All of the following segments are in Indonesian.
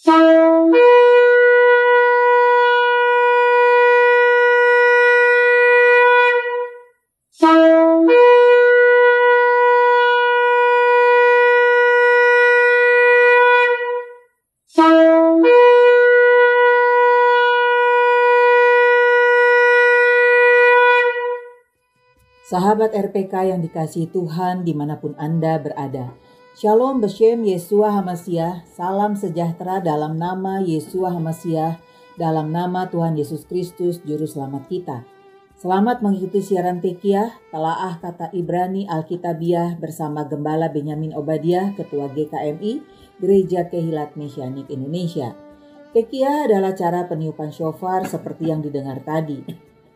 Sahabat RPK yang dikasihi Tuhan dimanapun Anda berada. Shalom Beshem Yeshua HaMashiach, salam sejahtera dalam nama Yeshua HaMashiach, dalam nama Tuhan Yesus Kristus Juru Selamat kita. Selamat mengikuti siaran Tekiah, Telaah Kata Ibrani Alkitabiah bersama Gembala Benyamin Obadiah, Ketua GKMI, Gereja Kehilat Mesianik Indonesia. Tekiah adalah cara peniupan shofar seperti yang didengar tadi.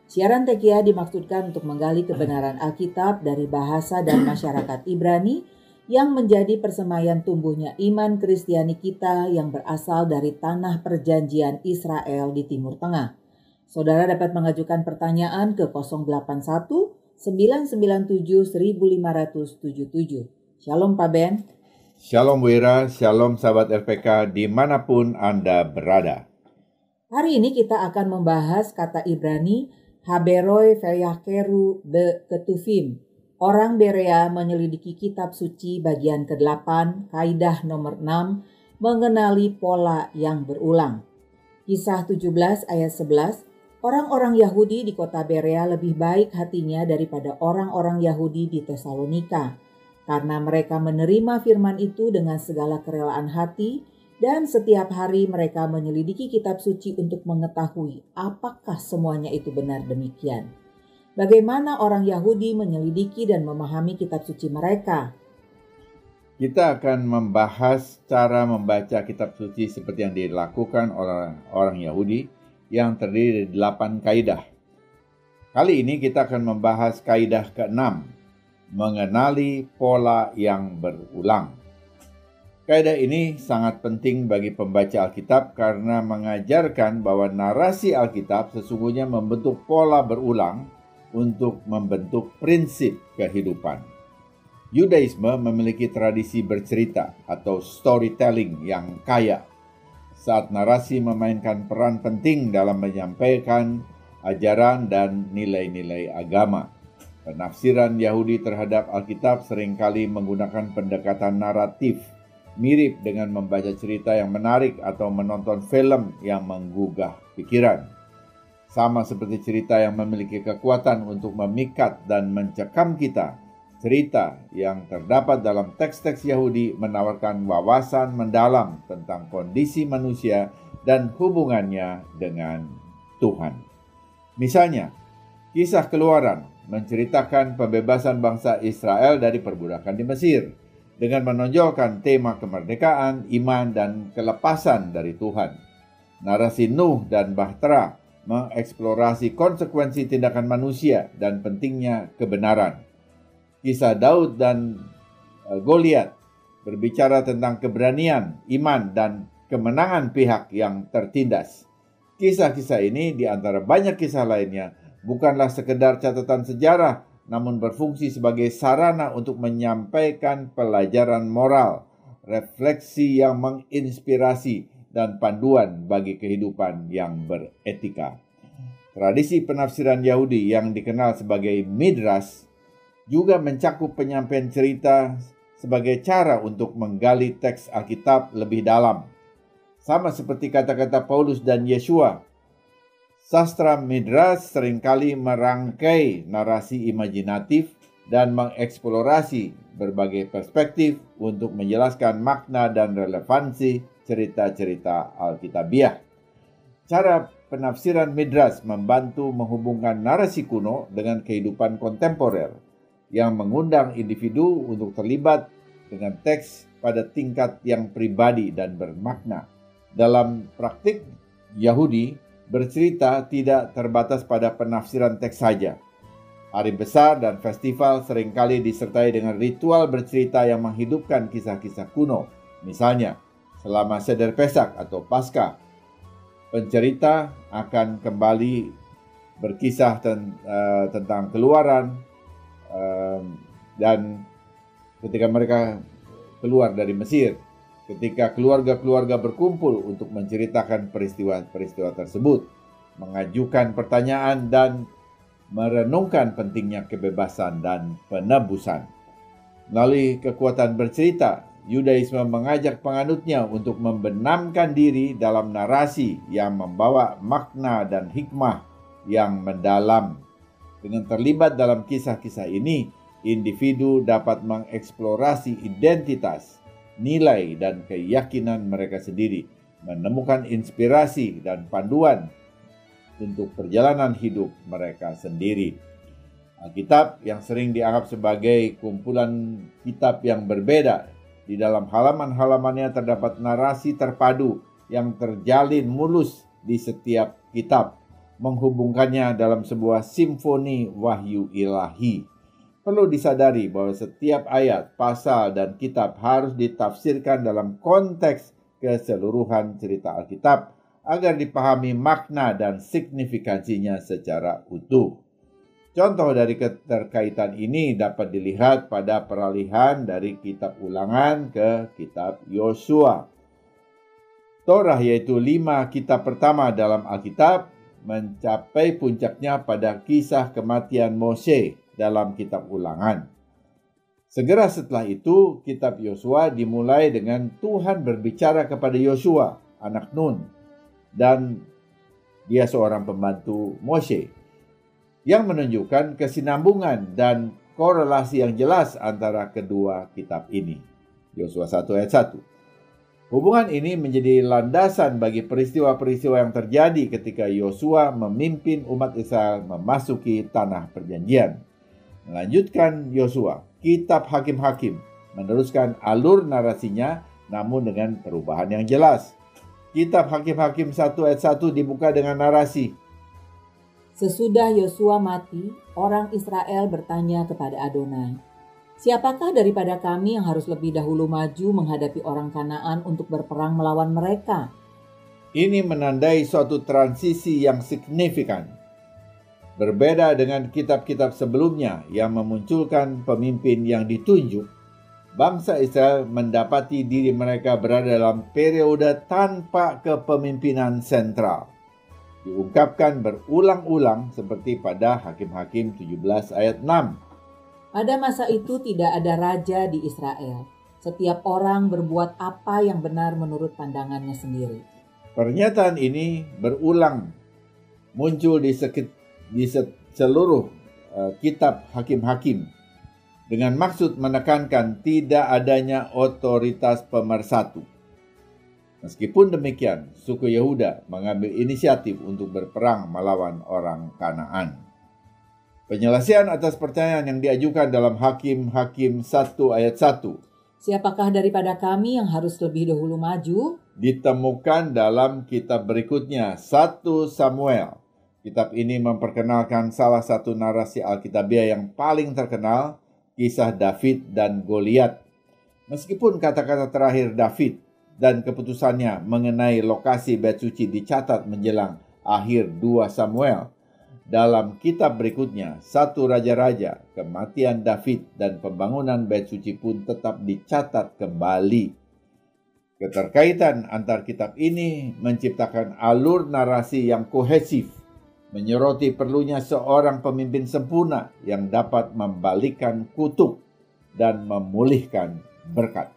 Siaran Tekiah dimaksudkan untuk menggali kebenaran Alkitab dari bahasa dan masyarakat Ibrani yang menjadi persemaian tumbuhnya iman Kristiani kita yang berasal dari tanah perjanjian Israel di Timur Tengah. Saudara dapat mengajukan pertanyaan ke 081 997 1577. Shalom Pak Ben. Shalom Wira, shalom sahabat RPK dimanapun Anda berada. Hari ini kita akan membahas kata Ibrani Haberoi Veyakeru be Ketuvim. Orang Berea menyelidiki kitab suci bagian ke-8, kaidah nomor 6, mengenali pola yang berulang. Kisah 17 ayat 11, orang-orang Yahudi di kota Berea lebih baik hatinya daripada orang-orang Yahudi di Tesalonika, karena mereka menerima firman itu dengan segala kerelaan hati, dan setiap hari mereka menyelidiki kitab suci untuk mengetahui apakah semuanya itu benar demikian. Bagaimana orang Yahudi menyelidiki dan memahami kitab suci mereka? Kita akan membahas cara membaca kitab suci seperti yang dilakukan oleh orang Yahudi yang terdiri dari 8 kaidah. Kali ini kita akan membahas kaidah ke-6, mengenali pola yang berulang. Kaidah ini sangat penting bagi pembaca Alkitab karena mengajarkan bahwa narasi Alkitab sesungguhnya membentuk pola berulang untuk membentuk prinsip kehidupan. Yudaisme memiliki tradisi bercerita atau storytelling yang kaya. Saat narasi memainkan peran penting dalam menyampaikan ajaran dan nilai-nilai agama. Penafsiran Yahudi terhadap Alkitab seringkali menggunakan pendekatan naratif, mirip dengan membaca cerita yang menarik atau menonton film yang menggugah pikiran. Sama seperti cerita yang memiliki kekuatan untuk memikat dan mencekam kita, cerita yang terdapat dalam teks-teks Yahudi menawarkan wawasan mendalam tentang kondisi manusia dan hubungannya dengan Tuhan. Misalnya, kisah Keluaran menceritakan pembebasan bangsa Israel dari perbudakan di Mesir, dengan menonjolkan tema kemerdekaan, iman, dan kelepasan dari Tuhan. Narasi Nuh dan Bahtera mengeksplorasi konsekuensi tindakan manusia dan pentingnya kebenaran. Kisah Daud dan Goliat berbicara tentang keberanian, iman, dan kemenangan pihak yang tertindas. Kisah-kisah ini di antara banyak kisah lainnya bukanlah sekedar catatan sejarah, namun berfungsi sebagai sarana untuk menyampaikan pelajaran moral, refleksi yang menginspirasi, dan panduan bagi kehidupan yang beretika. Tradisi penafsiran Yahudi yang dikenal sebagai Midrash juga mencakup penyampaian cerita sebagai cara untuk menggali teks Alkitab lebih dalam. Sama seperti kata-kata Paulus dan Yeshua, sastra Midrash seringkali merangkai narasi imajinatif dan mengeksplorasi berbagai perspektif untuk menjelaskan makna dan relevansi cerita-cerita Alkitabiah. Cara penafsiran Midrash membantu menghubungkan narasi kuno dengan kehidupan kontemporer yang mengundang individu untuk terlibat dengan teks pada tingkat yang pribadi dan bermakna. Dalam praktik Yahudi, bercerita tidak terbatas pada penafsiran teks saja. Hari besar dan festival seringkali disertai dengan ritual bercerita yang menghidupkan kisah-kisah kuno. Misalnya, selama Seder Pesak atau Paskah, pencerita akan kembali berkisah tentang Keluaran dan ketika mereka keluar dari Mesir. ketika keluarga-keluarga berkumpul untuk menceritakan peristiwa-peristiwa tersebut, mengajukan pertanyaan dan merenungkan pentingnya kebebasan dan penebusan. Melalui kekuatan bercerita, Yudaisme mengajak penganutnya untuk membenamkan diri dalam narasi yang membawa makna dan hikmah yang mendalam. Dengan terlibat dalam kisah-kisah ini, individu dapat mengeksplorasi identitas, nilai, dan keyakinan mereka sendiri, menemukan inspirasi dan panduan untuk perjalanan hidup mereka sendiri. Alkitab yang sering dianggap sebagai kumpulan kitab yang berbeda, di dalam halaman-halamannya terdapat narasi terpadu yang terjalin mulus di setiap kitab, menghubungkannya dalam sebuah simfoni wahyu ilahi. Perlu disadari bahwa setiap ayat, pasal, dan kitab harus ditafsirkan dalam konteks keseluruhan cerita Alkitab agar dipahami makna dan signifikansinya secara utuh. Contoh dari keterkaitan ini dapat dilihat pada peralihan dari kitab Ulangan ke kitab Yosua. Torah, yaitu 5 kitab pertama dalam Alkitab, mencapai puncaknya pada kisah kematian Mose dalam kitab Ulangan. Segera setelah itu, kitab Yosua dimulai dengan Tuhan berbicara kepada Yosua, anak Nun, dan dia seorang pembantu Mose, yang menunjukkan kesinambungan dan korelasi yang jelas antara kedua kitab ini. Yosua 1 ayat 1. Hubungan ini menjadi landasan bagi peristiwa-peristiwa yang terjadi ketika Yosua memimpin umat Israel memasuki tanah perjanjian. Melanjutkan Yosua, kitab Hakim-Hakim meneruskan alur narasinya namun dengan perubahan yang jelas. Kitab Hakim-Hakim 1 ayat 1 dibuka dengan narasi. Sesudah Yosua mati, orang Israel bertanya kepada Adonai, "Siapakah daripada kami yang harus lebih dahulu maju menghadapi orang Kanaan untuk berperang melawan mereka?" Ini menandai suatu transisi yang signifikan. Berbeda dengan kitab-kitab sebelumnya yang memunculkan pemimpin yang ditunjuk, bangsa Israel mendapati diri mereka berada dalam periode tanpa kepemimpinan sentral. Diungkapkan berulang-ulang seperti pada Hakim-Hakim 17 ayat 6. Pada masa itu tidak ada raja di Israel. Setiap orang berbuat apa yang benar menurut pandangannya sendiri. Pernyataan ini berulang muncul di seluruh kitab Hakim-Hakim dengan maksud menekankan tidak adanya otoritas pemersatu. Meskipun demikian, suku Yehuda mengambil inisiatif untuk berperang melawan orang Kanaan. Penyelesaian atas pertanyaan yang diajukan dalam Hakim-Hakim 1 ayat 1. Siapakah daripada kami yang harus lebih dahulu maju? Ditemukan dalam kitab berikutnya, 1 Samuel. Kitab ini memperkenalkan salah satu narasi Alkitabiah yang paling terkenal, kisah David dan Goliat. Meskipun kata-kata terakhir David dan keputusannya mengenai lokasi bait suci dicatat menjelang akhir 2 Samuel, dalam kitab berikutnya, 1 Raja-Raja, kematian David dan pembangunan bait suci pun tetap dicatat kembali. Keterkaitan antar kitab ini menciptakan alur narasi yang kohesif, menyoroti perlunya seorang pemimpin sempurna yang dapat membalikkan kutuk dan memulihkan berkat.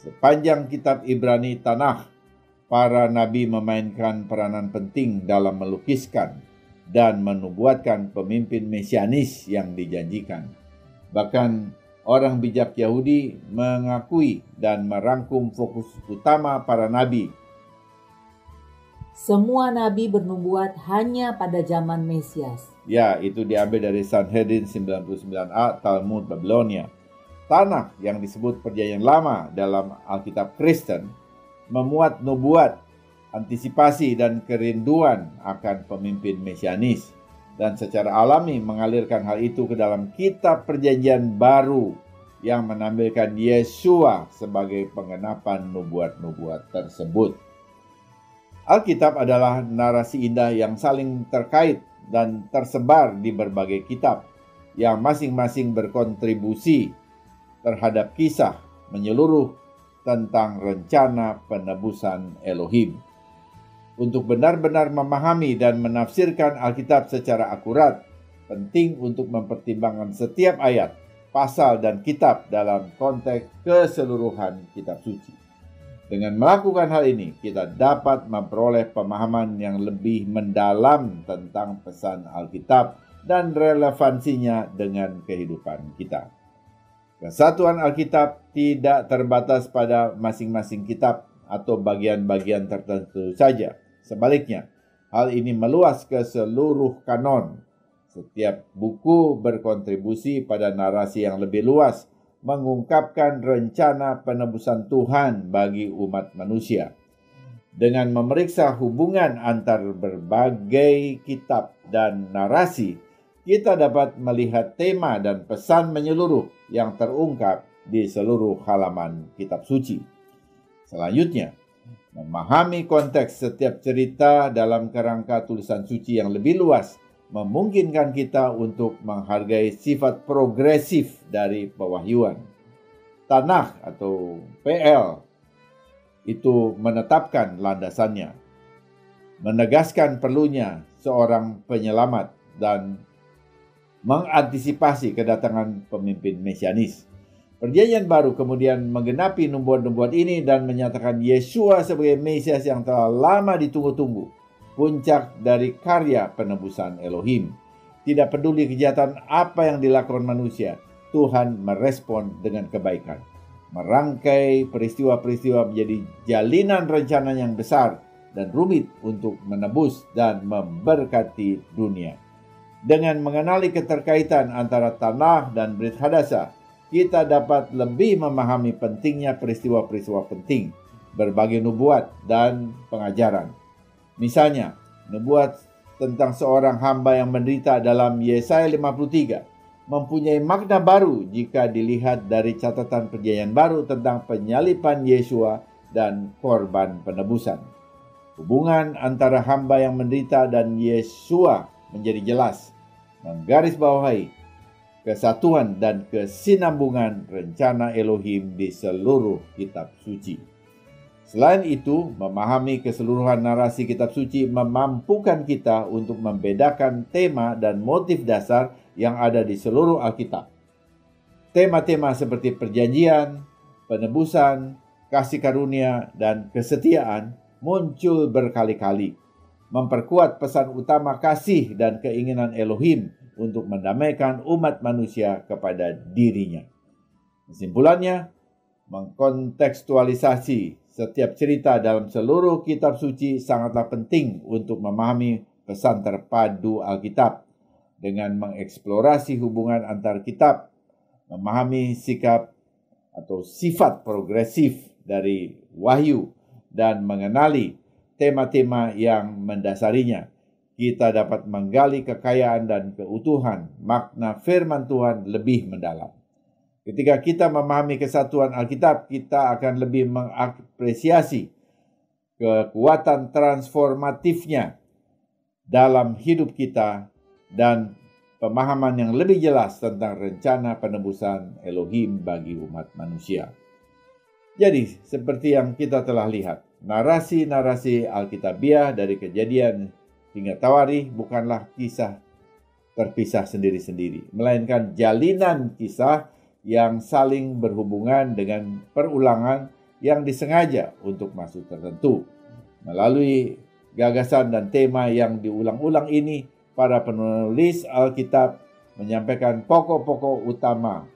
Sepanjang kitab Ibrani Tanakh, para nabi memainkan peranan penting dalam melukiskan dan menubuatkan pemimpin mesianis yang dijanjikan. Bahkan orang bijak Yahudi mengakui dan merangkum fokus utama para nabi. Semua nabi bernubuat hanya pada zaman Mesias. Ya, itu diambil dari Sanhedrin 99a Talmud Babilonia. Tanakh yang disebut Perjanjian Lama dalam Alkitab Kristen memuat nubuat, antisipasi dan kerinduan akan pemimpin mesianis, dan secara alami mengalirkan hal itu ke dalam kitab Perjanjian Baru yang menampilkan Yesua sebagai penggenapan nubuat-nubuat tersebut. Alkitab adalah narasi indah yang saling terkait dan tersebar di berbagai kitab yang masing-masing berkontribusi terhadap kisah menyeluruh tentang rencana penebusan Elohim. Untuk benar-benar memahami dan menafsirkan Alkitab secara akurat, penting untuk mempertimbangkan setiap ayat, pasal, dan kitab dalam konteks keseluruhan kitab suci. Dengan melakukan hal ini, kita dapat memperoleh pemahaman yang lebih mendalam tentang pesan Alkitab dan relevansinya dengan kehidupan kita. Kesatuan Alkitab tidak terbatas pada masing-masing kitab atau bagian-bagian tertentu saja. Sebaliknya, hal ini meluas ke seluruh kanon. Setiap buku berkontribusi pada narasi yang lebih luas, mengungkapkan rencana penebusan Tuhan bagi umat manusia. Dengan memeriksa hubungan antar berbagai kitab dan narasi, kita dapat melihat tema dan pesan menyeluruh yang terungkap di seluruh halaman kitab suci. Selanjutnya, memahami konteks setiap cerita dalam kerangka tulisan suci yang lebih luas memungkinkan kita untuk menghargai sifat progresif dari pewahyuan. Tanakh atau PL itu menetapkan landasannya, menegaskan perlunya seorang penyelamat, dan mengantisipasi kedatangan pemimpin mesianis. Perjanjian Baru kemudian menggenapi nubuat-nubuat ini dan menyatakan Yeshua sebagai Mesias yang telah lama ditunggu-tunggu, puncak dari karya penebusan Elohim. Tidak peduli kejahatan apa yang dilakukan manusia, Tuhan merespon dengan kebaikan. Merangkai peristiwa-peristiwa menjadi jalinan rencana yang besar dan rumit untuk menebus dan memberkati dunia. Dengan mengenali keterkaitan antara Tanakh dan Brit Hadasah, kita dapat lebih memahami pentingnya peristiwa-peristiwa penting, berbagai nubuat dan pengajaran. Misalnya, nubuat tentang seorang hamba yang menderita dalam Yesaya 53 mempunyai makna baru jika dilihat dari catatan Perjanjian Baru tentang penyalipan Yeshua dan korban penebusan. Hubungan antara hamba yang menderita dan Yeshua menjadi jelas, menggarisbawahi kesatuan dan kesinambungan rencana Elohim di seluruh kitab suci. Selain itu, memahami keseluruhan narasi kitab suci memampukan kita untuk membedakan tema dan motif dasar yang ada di seluruh Alkitab. Tema-tema seperti perjanjian, penebusan, kasih karunia, dan kesetiaan muncul berkali-kali, memperkuat pesan utama kasih dan keinginan Elohim untuk mendamaikan umat manusia kepada dirinya. Kesimpulannya, mengkontekstualisasi setiap cerita dalam seluruh kitab suci sangatlah penting untuk memahami pesan terpadu Alkitab. Dengan mengeksplorasi hubungan antar kitab, memahami sikap atau sifat progresif dari wahyu, dan mengenali tema-tema yang mendasarinya, kita dapat menggali kekayaan dan keutuhan makna firman Tuhan lebih mendalam. Ketika kita memahami kesatuan Alkitab, kita akan lebih mengapresiasi kekuatan transformatifnya dalam hidup kita dan pemahaman yang lebih jelas tentang rencana penebusan Elohim bagi umat manusia. Jadi, seperti yang kita telah lihat, narasi-narasi Alkitabiah dari Kejadian hingga Tawarikh bukanlah kisah terpisah sendiri-sendiri, melainkan jalinan kisah yang saling berhubungan dengan perulangan yang disengaja untuk maksud tertentu. Melalui gagasan dan tema yang diulang-ulang ini, para penulis Alkitab menyampaikan pokok-pokok utama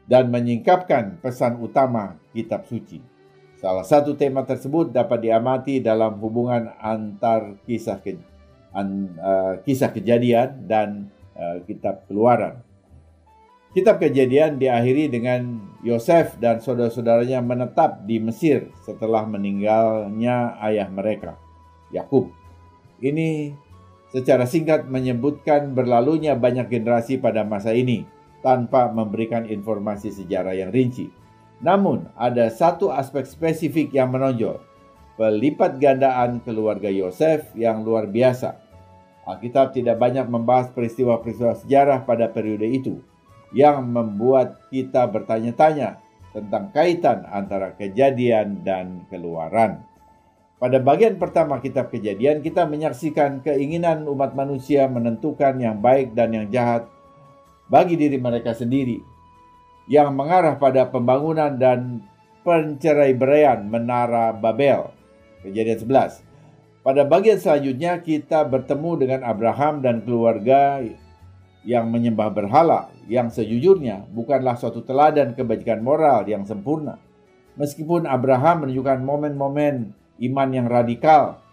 dan menyingkapkan pesan utama kitab suci. Salah satu tema tersebut dapat diamati dalam hubungan antar kisah Kejadian dan kitab Keluaran. Kitab Kejadian diakhiri dengan Yosef dan saudara-saudaranya menetap di Mesir setelah meninggalnya ayah mereka, Yakub. Ini secara singkat menyebutkan berlalunya banyak generasi pada masa ini tanpa memberikan informasi sejarah yang rinci. Namun, ada satu aspek spesifik yang menonjol, pelipat gandaan keluarga Yosef yang luar biasa. Alkitab tidak banyak membahas peristiwa-peristiwa sejarah pada periode itu, yang membuat kita bertanya-tanya tentang kaitan antara Kejadian dan Keluaran. Pada bagian pertama kitab Kejadian, kita menyaksikan keinginan umat manusia menentukan yang baik dan yang jahat bagi diri mereka sendiri, yang mengarah pada pembangunan dan pencerai-beraian Menara Babel. Kejadian 11. Pada bagian selanjutnya kita bertemu dengan Abraham dan keluarga yang menyembah berhala, yang sejujurnya bukanlah suatu teladan kebajikan moral yang sempurna. Meskipun Abraham menunjukkan momen-momen iman yang radikal,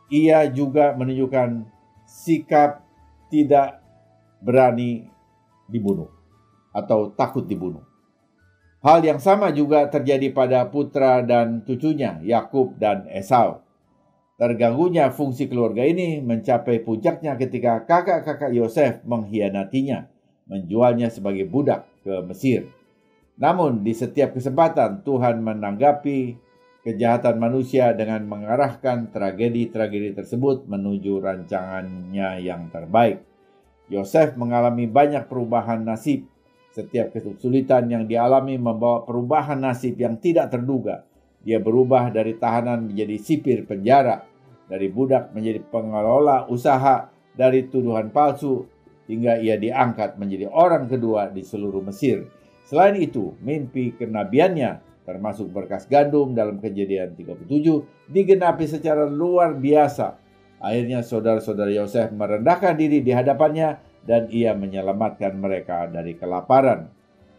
ia juga menunjukkan sikap tidak berani dibunuh atau takut dibunuh. Hal yang sama juga terjadi pada putra dan cucunya, Yakub dan Esau. Terganggunya fungsi keluarga ini mencapai puncaknya ketika kakak-kakak Yosef mengkhianatinya, menjualnya sebagai budak ke Mesir. Namun di setiap kesempatan Tuhan menanggapi kejahatan manusia dengan mengarahkan tragedi-tragedi tersebut menuju rancangannya yang terbaik. Yosef mengalami banyak perubahan nasib. Setiap kesulitan yang dialami membawa perubahan nasib yang tidak terduga. Dia berubah dari tahanan menjadi sipir penjara, dari budak menjadi pengelola usaha, dari tuduhan palsu, hingga ia diangkat menjadi orang kedua di seluruh Mesir. Selain itu, mimpi kenabiannya, termasuk berkas gandum dalam Kejadian 37, digenapi secara luar biasa. Akhirnya saudara-saudara Yosef merendahkan diri di hadapannya dan ia menyelamatkan mereka dari kelaparan.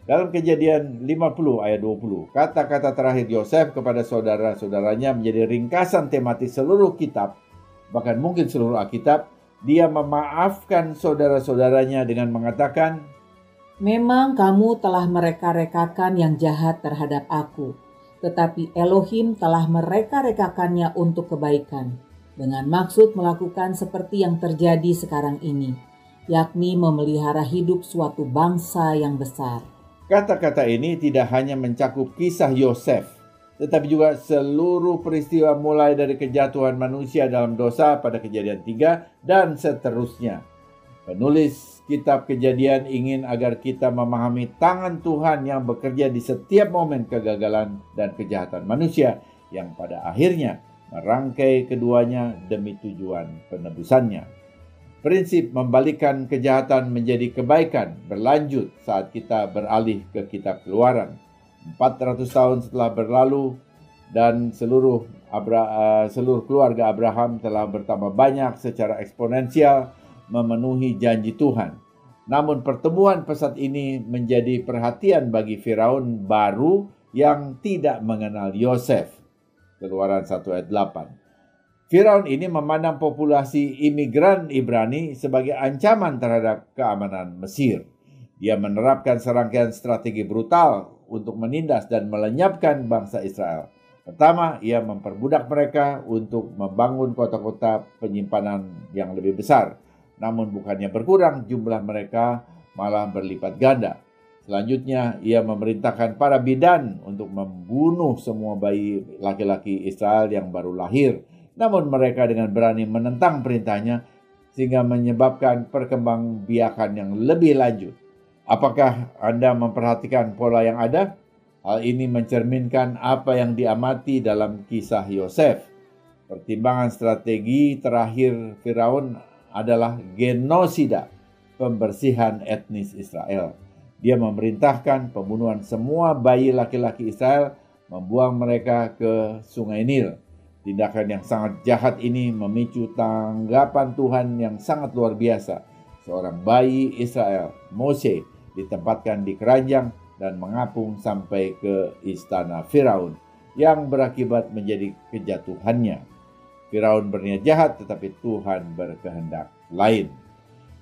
Dalam Kejadian 50 ayat 20, kata-kata terakhir Yosef kepada saudara-saudaranya menjadi ringkasan tematis seluruh kitab, bahkan mungkin seluruh Alkitab. Dia memaafkan saudara-saudaranya dengan mengatakan, "Memang kamu telah mereka-rekakan yang jahat terhadap aku, tetapi Elohim telah mereka-rekakannya untuk kebaikan, dengan maksud melakukan seperti yang terjadi sekarang ini, yakni memelihara hidup suatu bangsa yang besar." Kata-kata ini tidak hanya mencakup kisah Yosef, tetapi juga seluruh peristiwa mulai dari kejatuhan manusia dalam dosa pada Kejadian 3 dan seterusnya. Penulis kitab Kejadian ingin agar kita memahami tangan Tuhan yang bekerja di setiap momen kegagalan dan kejahatan manusia, yang pada akhirnya merangkai keduanya demi tujuan penebusannya. Prinsip membalikkan kejahatan menjadi kebaikan berlanjut saat kita beralih ke kitab Keluaran. 400 tahun setelah berlalu dan seluruh keluarga Abraham telah bertambah banyak secara eksponensial memenuhi janji Tuhan. Namun pertemuan pesat ini menjadi perhatian bagi Firaun baru yang tidak mengenal Yosef. Keluaran 1 ayat 8. Firaun ini memandang populasi imigran Ibrani sebagai ancaman terhadap keamanan Mesir. Dia menerapkan serangkaian strategi brutal untuk menindas dan melenyapkan bangsa Israel. Pertama, ia memperbudak mereka untuk membangun kota-kota penyimpanan yang lebih besar. Namun bukannya berkurang, jumlah mereka malah berlipat ganda. Selanjutnya, ia memerintahkan para bidan untuk membunuh semua bayi laki-laki Israel yang baru lahir. Namun mereka dengan berani menentang perintahnya sehingga menyebabkan perkembangbiakan yang lebih lanjut. Apakah Anda memperhatikan pola yang ada? Hal ini mencerminkan apa yang diamati dalam kisah Yosef. Pertimbangan strategi terakhir Firaun adalah genosida, pembersihan etnis Israel. Dia memerintahkan pembunuhan semua bayi laki-laki Israel, membuang mereka ke Sungai Nil. Tindakan yang sangat jahat ini memicu tanggapan Tuhan yang sangat luar biasa. Seorang bayi Israel, Mose, ditempatkan di keranjang dan mengapung sampai ke istana Firaun, yang berakibat menjadi kejatuhannya. Firaun berniat jahat, tetapi Tuhan berkehendak lain.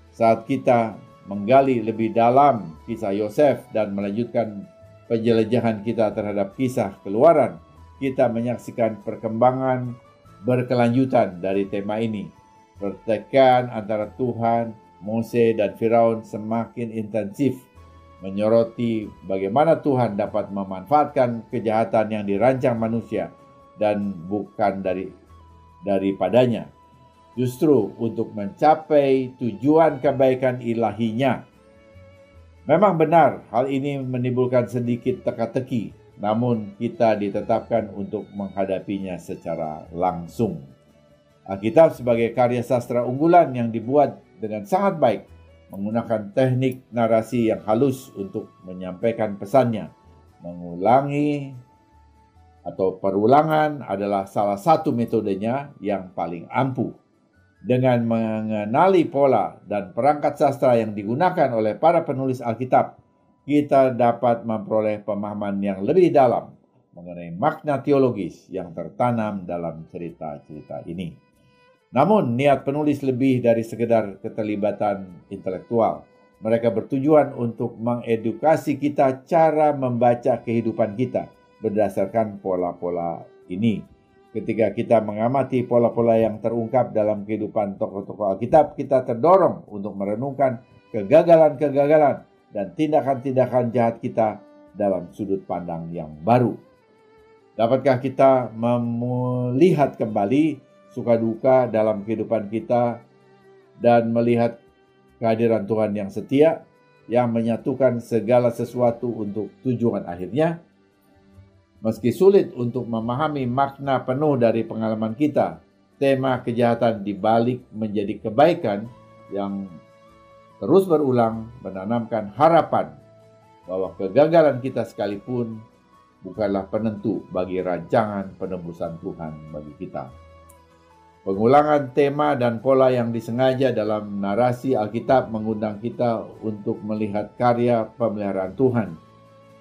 Saat kita menggali lebih dalam kisah Yosef dan melanjutkan penjelajahan kita terhadap kisah Keluaran, kita menyaksikan perkembangan berkelanjutan dari tema ini. Pertikaian antara Tuhan, Mose, dan Firaun semakin intensif, menyoroti bagaimana Tuhan dapat memanfaatkan kejahatan yang dirancang manusia dan bukan daripadanya, justru untuk mencapai tujuan kebaikan ilahinya. Memang benar hal ini menimbulkan sedikit teka-teki, namun kita ditetapkan untuk menghadapinya secara langsung. Alkitab sebagai karya sastra unggulan yang dibuat dengan sangat baik, menggunakan teknik narasi yang halus untuk menyampaikan pesannya. Mengulangi atau perulangan adalah salah satu metodenya yang paling ampuh. Dengan mengenali pola dan perangkat sastra yang digunakan oleh para penulis Alkitab, kita dapat memperoleh pemahaman yang lebih dalam mengenai makna teologis yang tertanam dalam cerita-cerita ini. Namun, niat penulis lebih dari sekedar keterlibatan intelektual. Mereka bertujuan untuk mengedukasi kita cara membaca kehidupan kita berdasarkan pola-pola ini. Ketika kita mengamati pola-pola yang terungkap dalam kehidupan tokoh-tokoh Alkitab, kita terdorong untuk merenungkan kegagalan-kegagalan dan tindakan-tindakan jahat kita dalam sudut pandang yang baru. Dapatkah kita melihat kembali suka duka dalam kehidupan kita dan melihat kehadiran Tuhan yang setia, yang menyatukan segala sesuatu untuk tujuan akhirnya? Meski sulit untuk memahami makna penuh dari pengalaman kita, tema kejahatan dibalik menjadi kebaikan yang terus berulang menanamkan harapan bahwa kegagalan kita sekalipun bukanlah penentu bagi rancangan penebusan Tuhan bagi kita. Pengulangan tema dan pola yang disengaja dalam narasi Alkitab mengundang kita untuk melihat karya pemeliharaan Tuhan.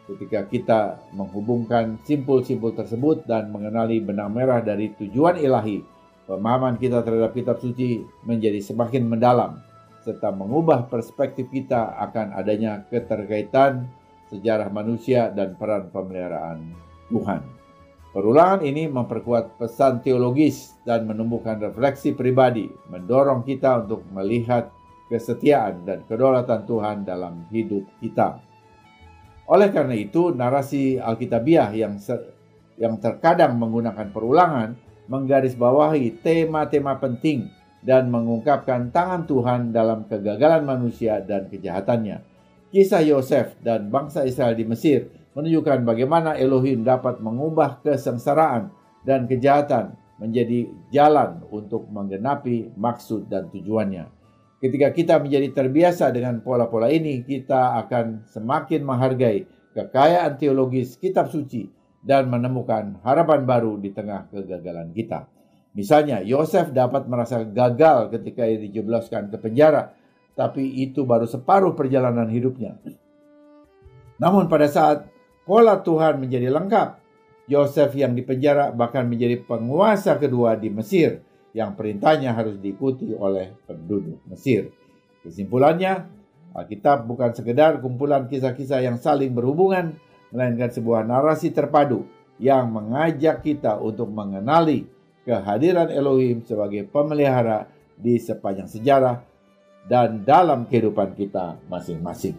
Ketika kita menghubungkan simpul-simpul tersebut dan mengenali benang merah dari tujuan ilahi, pemahaman kita terhadap kitab suci menjadi semakin mendalam, serta mengubah perspektif kita akan adanya keterkaitan sejarah manusia dan peran pemeliharaan Tuhan. Perulangan ini memperkuat pesan teologis dan menumbuhkan refleksi pribadi, mendorong kita untuk melihat kesetiaan dan kedaulatan Tuhan dalam hidup kita. Oleh karena itu, narasi Alkitabiah yang terkadang menggunakan perulangan menggarisbawahi tema-tema penting dan mengungkapkan tangan Tuhan dalam kegagalan manusia dan kejahatannya. Kisah Yosef dan bangsa Israel di Mesir menunjukkan bagaimana Elohim dapat mengubah kesengsaraan dan kejahatan menjadi jalan untuk menggenapi maksud dan tujuannya. Ketika kita menjadi terbiasa dengan pola-pola ini, kita akan semakin menghargai kekayaan teologis kitab suci dan menemukan harapan baru di tengah kegagalan kita. Misalnya, Yosef dapat merasa gagal ketika ia dijebloskan ke penjara, tapi itu baru separuh perjalanan hidupnya. Namun pada saat pola Tuhan menjadi lengkap, Yosef yang dipenjara bahkan menjadi penguasa kedua di Mesir, yang perintahnya harus diikuti oleh penduduk Mesir. Kesimpulannya, Alkitab bukan sekedar kumpulan kisah-kisah yang saling berhubungan, melainkan sebuah narasi terpadu yang mengajak kita untuk mengenali kehadiran Elohim sebagai pemelihara di sepanjang sejarah dan dalam kehidupan kita masing-masing.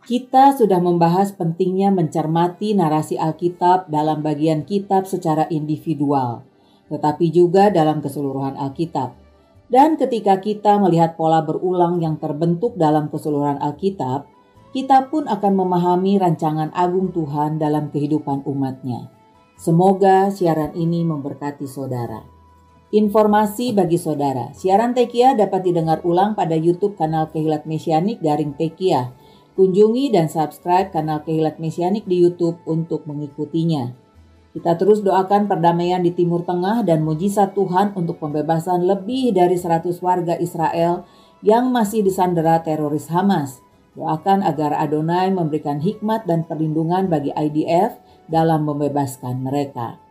Kita sudah membahas pentingnya mencermati narasi Alkitab dalam bagian kitab secara individual, tetapi juga dalam keseluruhan Alkitab. Dan ketika kita melihat pola berulang yang terbentuk dalam keseluruhan Alkitab, kita pun akan memahami rancangan agung Tuhan dalam kehidupan umatnya. Semoga siaran ini memberkati saudara. Informasi bagi saudara, siaran Tekiah dapat didengar ulang pada YouTube kanal Kehilat Mesianik Garing Tekiah. Kunjungi dan subscribe kanal Kehilat Mesianik di YouTube untuk mengikutinya. Kita terus doakan perdamaian di Timur Tengah dan mujizat Tuhan untuk pembebasan lebih dari 100 warga Israel yang masih disandera teroris Hamas. Doakan agar Adonai memberikan hikmat dan perlindungan bagi IDF dalam membebaskan mereka.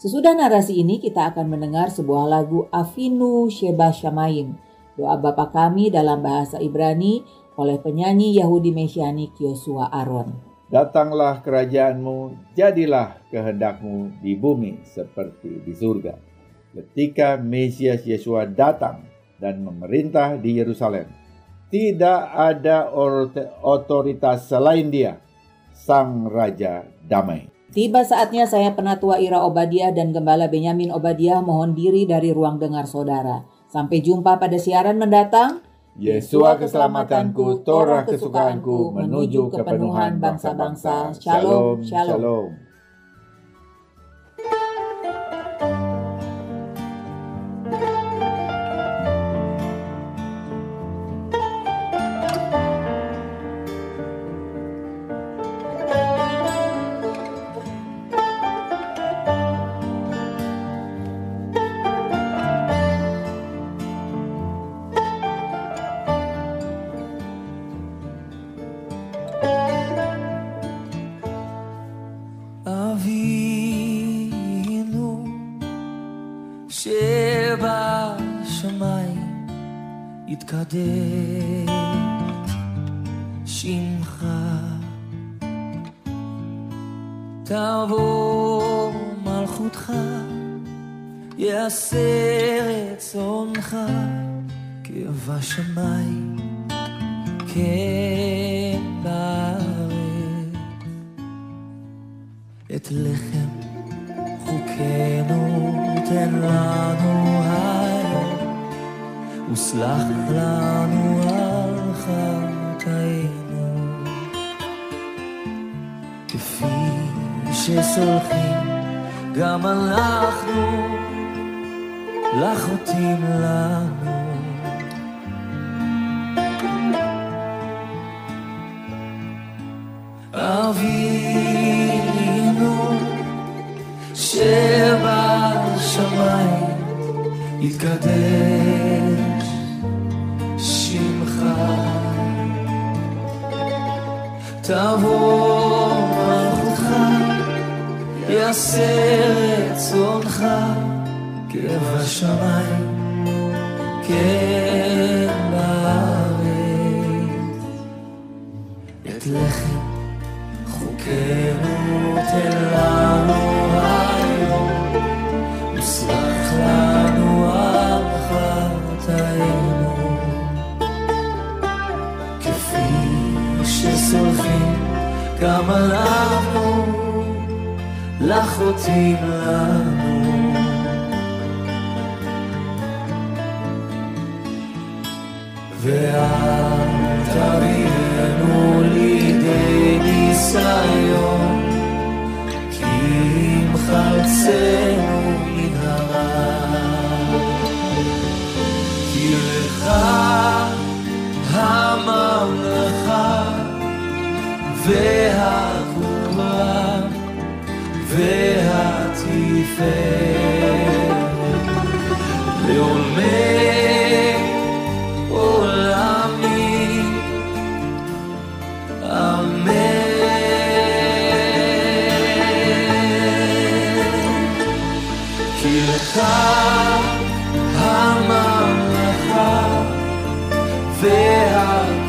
Sesudah narasi ini kita akan mendengar sebuah lagu Avinu Sheba Shamayim, doa Bapa kami dalam bahasa Ibrani oleh penyanyi Yahudi Mesianik Yosua Aron. Datanglah kerajaanmu, jadilah kehendakmu di bumi seperti di surga. Ketika Mesias Yesua datang dan memerintah di Yerusalem, tidak ada otoritas selain Dia, Sang Raja Damai. Tiba saatnya saya Penatua Ira Obadiah dan Gembala Benyamin Obadiah mohon diri dari ruang dengar saudara. Sampai jumpa pada siaran mendatang. Yesua keselamatanku, Torah kesukaanku, menuju kepenuhan bangsa-bangsa. Shalom, shalom. אבינו שבשמיים יתקדש שמך, תבוא מלכותך, יעשה רצונך כבשמיים כן בארץ. את לחם חוקנו תן לנו היום, וסלח לנו על חטאינו, כפי שסולחים גם אנחנו לחוטאים לנו. אבינו שבשמיים יתקדש שמך, תבוא מלכותך, יעשה רצונך כבשמיים כן בארץ. את לחם חוקנו תן לנו היום, וסלח לנו על חטאינו, כפי שסולחים גם אנחנו לחוטאים לנו. ואל תביאנו לידי ניסיון, כי אם חלצנו מן הרע. כי לך הממלכה והגבורה והתפארת לעולמי עולמים, אמן. כי לך הממלכה והגבורה